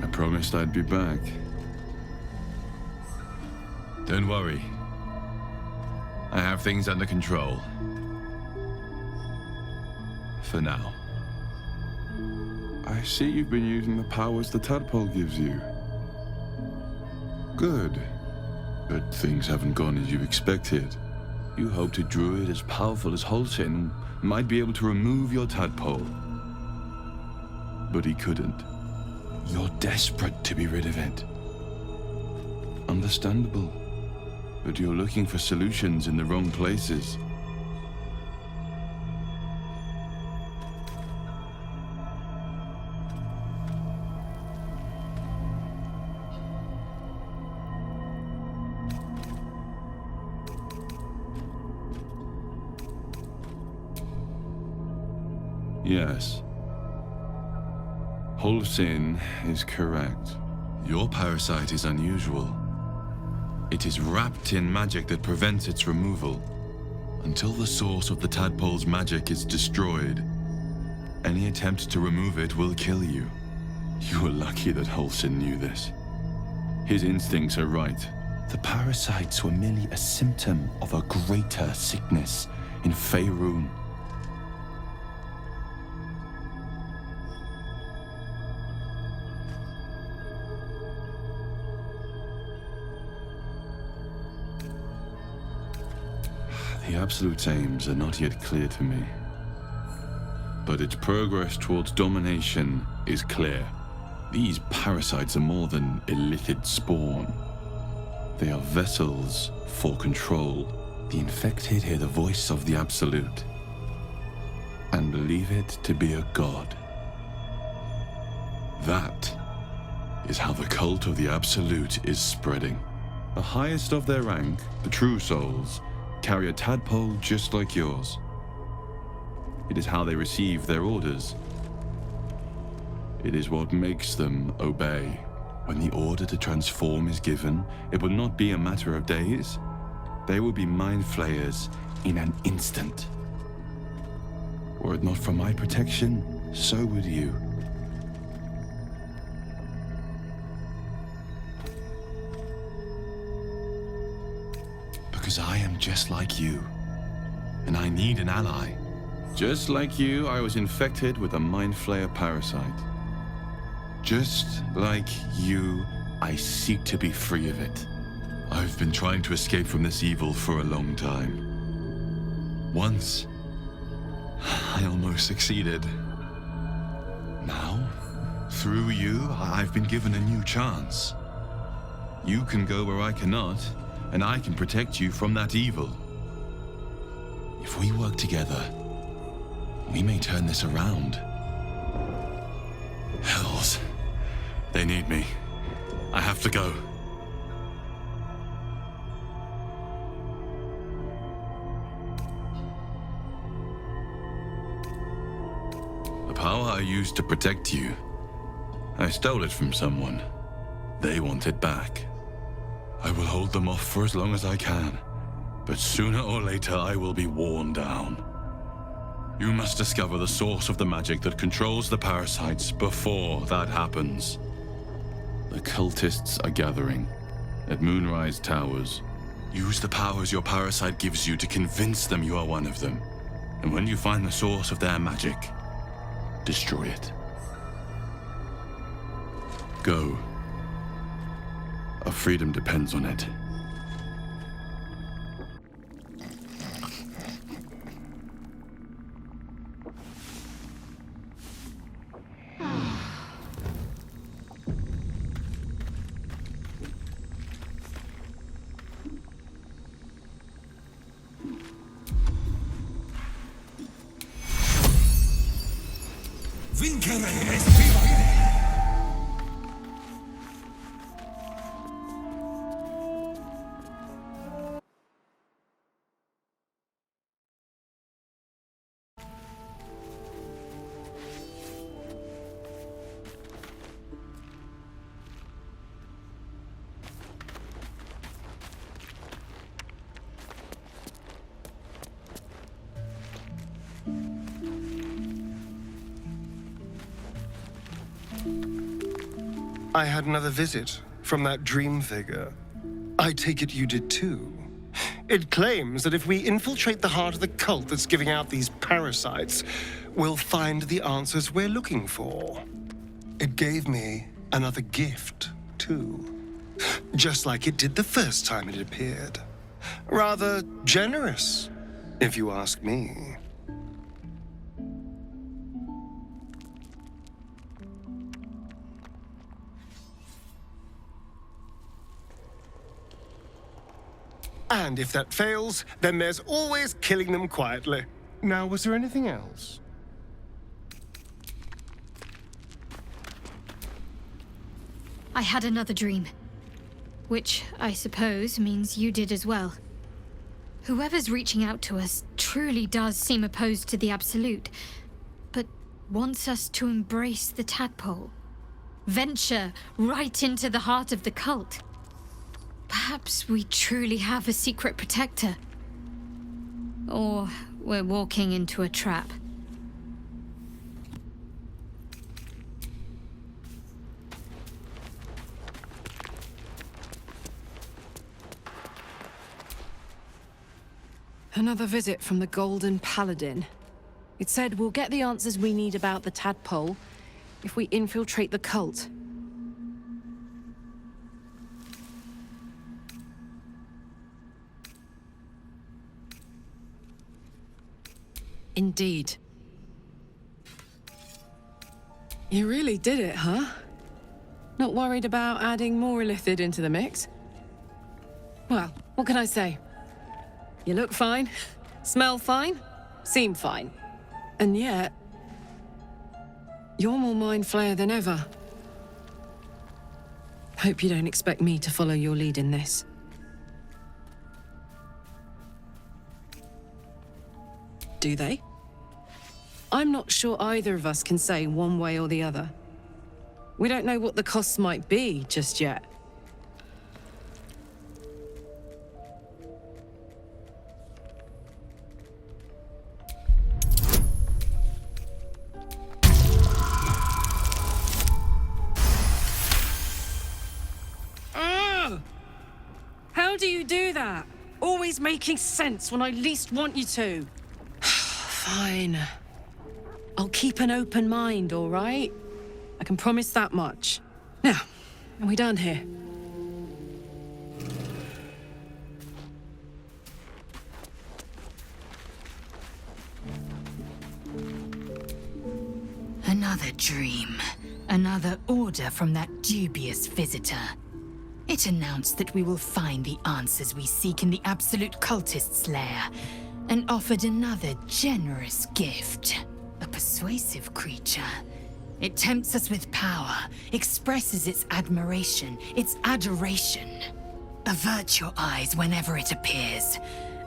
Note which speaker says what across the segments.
Speaker 1: I promised I'd be back. Don't worry. I have things under control. For now. I see you've been using the powers the tadpole gives you. Good. But things haven't gone as you expected. You hoped a druid as powerful as Holsin might be able to remove your tadpole. But he couldn't. You're desperate to be rid of it. Understandable. But you're looking for solutions in the wrong places. Yes. Holsin is correct. Your parasite is unusual. It is wrapped in magic that prevents its removal. Until the source of the tadpole's magic is destroyed, any attempt to remove it will kill you. You were lucky that Holsin knew this. His instincts are right. The parasites were merely a symptom of a greater sickness in Faerun. The Absolute's aims are not yet clear to me. But its progress towards domination is clear. These parasites are more than illithid spawn. They are vessels for control. The infected hear the voice of the Absolute and believe it to be a god. That is how the cult of the Absolute is spreading. The highest of their rank, the true souls, carry a tadpole just like yours. It is how they receive their orders. It is what makes them obey. When the order to transform is given, it will not be a matter of days. They will be mind flayers in an instant. Were it not for my protection, so would you. Because I am just like you, and I need an ally. Just like you, I was infected with a Mind Flayer parasite. Just like you, I seek to be free of it. I've been trying to escape from this evil for a long time. Once, I almost succeeded. Now, through you, I've been given a new chance. You can go where I cannot, and I can protect you from that evil. If we work together, we may turn this around. Hells. They need me. I have to go. The power I used to protect you, I stole it from someone. They want it back. I will hold them off for as long as I can, but sooner or later I will be worn down. You must discover the source of the magic that controls the parasites before that happens. The cultists are gathering at Moonrise Towers. Use the powers your parasite gives you to convince them you are one of them. And when you find the source of their magic, destroy it. Go. Our freedom depends on it.
Speaker 2: Vincere e sfidare!
Speaker 3: I had another visit from that dream figure. I take it you did too. It claims that if we infiltrate the heart of the cult that's giving out these parasites, we'll find the answers we're looking for. It gave me another gift, too. Just like it did the first time it appeared. Rather generous, if you ask me. And if that fails, then there's always killing them quietly. Now, was there anything else?
Speaker 4: I had another dream. Which, I suppose, means you did as well. Whoever's reaching out to us truly does seem opposed to the Absolute, but wants us to embrace the tadpole. Venture right into the heart of the cult. Perhaps we truly have a secret protector. Or we're walking into a trap.
Speaker 5: Another visit from the Golden Paladin. It said we'll get the answers we need about the tadpole if we infiltrate the cult. Indeed. You really did it, huh? Not worried about adding more illithid into the mix? Well, what can I say? You look fine, smell fine, seem fine. And yet, you're more mind flayer than ever. Hope you don't expect me to follow your lead in this. Do they? I'm not sure either of us can say one way or the other. We don't know what the costs might be just yet. How do you do that? Always making sense when I least want you to. Fine. I'll keep an open mind, all right? I can promise that much. Now, are we done here?
Speaker 4: Another dream. Another order from that dubious visitor. It announced that we will find the answers we seek in the Absolute Cultist's lair, and offered another generous gift. A persuasive creature. It tempts us with power, expresses its admiration, its adoration. Avert your eyes whenever it appears,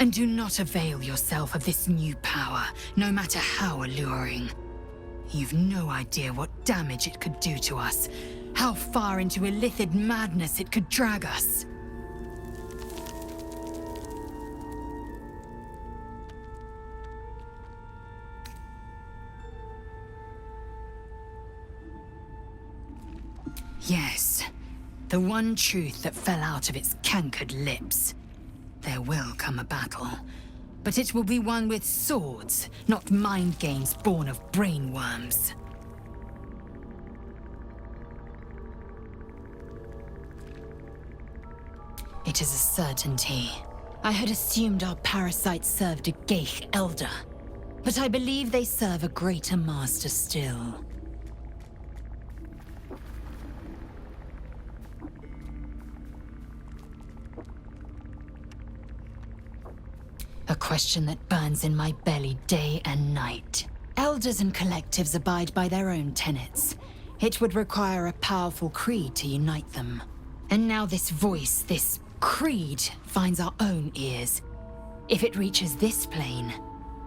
Speaker 4: and do not avail yourself of this new power, no matter how alluring. You've no idea what damage it could do to us, how far into illithid madness it could drag us. Yes, the one truth that fell out of its cankered lips. There will come a battle, but it will be one with swords, not mind games born of brainworms. It is a certainty. I had assumed our parasites served a Geich elder, but I believe they serve a greater master still. A question that burns in my belly day and night. Elders and collectives abide by their own tenets. It would require a powerful creed to unite them. And now this voice, this creed, finds our own ears. If it reaches this plane,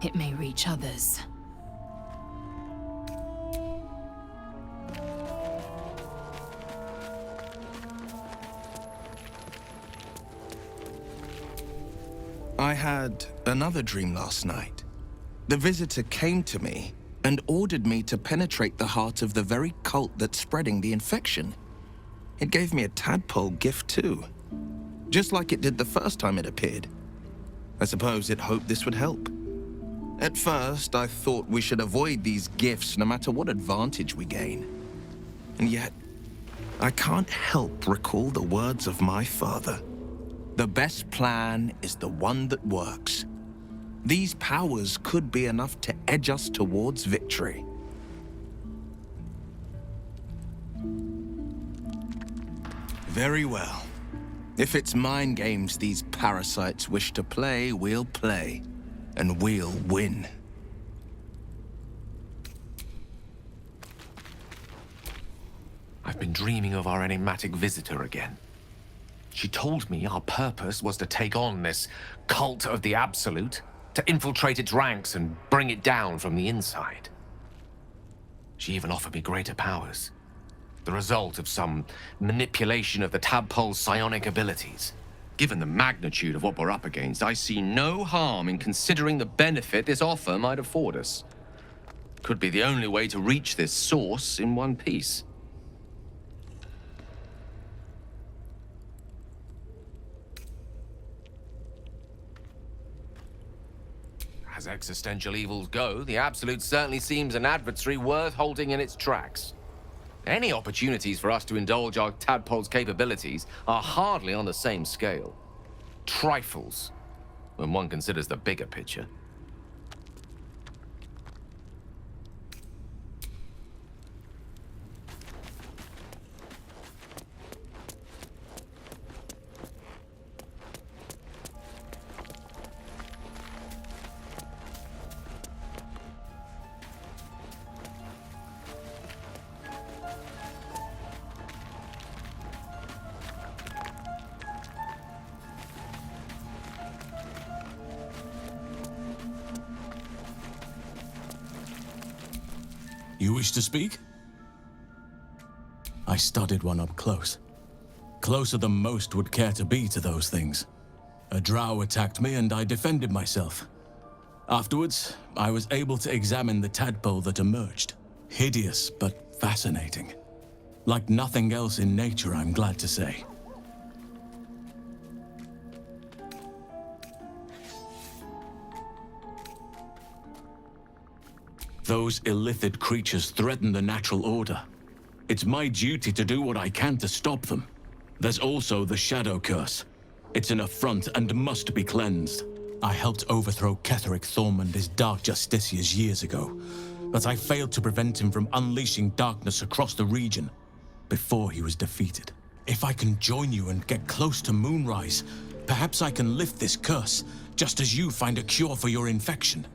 Speaker 4: it may reach others.
Speaker 6: I had another dream last night. The visitor came to me and ordered me to penetrate the heart of the very cult that's spreading the infection. it gave me a tadpole gift too. Just like it did the first time it appeared. I suppose it hoped this would help. At first, I thought we should avoid these gifts no matter what advantage we gain. And yet, I can't help recall the words of my father. The best plan is the one that works. These powers could be enough to edge us towards victory. Very well. If it's mind games these parasites wish to play, we'll play. And we'll win.
Speaker 7: I've been dreaming of our enigmatic visitor again. She told me our purpose was to take on this cult of the Absolute, to infiltrate its ranks and bring it down from the inside. She even offered me greater powers, the result of some manipulation of the tadpole's psionic abilities. Given the magnitude of what we're up against, I see no harm in considering the benefit this offer might afford us. Could be the only way to reach this source in one piece. As existential evils go, the Absolute certainly seems an adversary worth halting in its tracks. Any opportunities for us to indulge our tadpole's capabilities are hardly on the same scale. Trifles, when one considers the bigger picture.
Speaker 8: You wish to speak? I studied one up close. Closer than most would care to be to those things. A drow attacked me and I defended myself. Afterwards, I was able to examine the tadpole that emerged. Hideous, but fascinating. Like nothing else in nature, I'm glad to say. Those illithid creatures threaten the natural order. It's my duty to do what I can to stop them. There's also the Shadow Curse. It's an affront and must be cleansed. I helped overthrow Ketheric Thormund his Dark Justiciars years ago, but I failed to prevent him from unleashing darkness across the region before he was defeated. If I can join you and get close to Moonrise, perhaps I can lift this curse, just as you find a cure for your infection.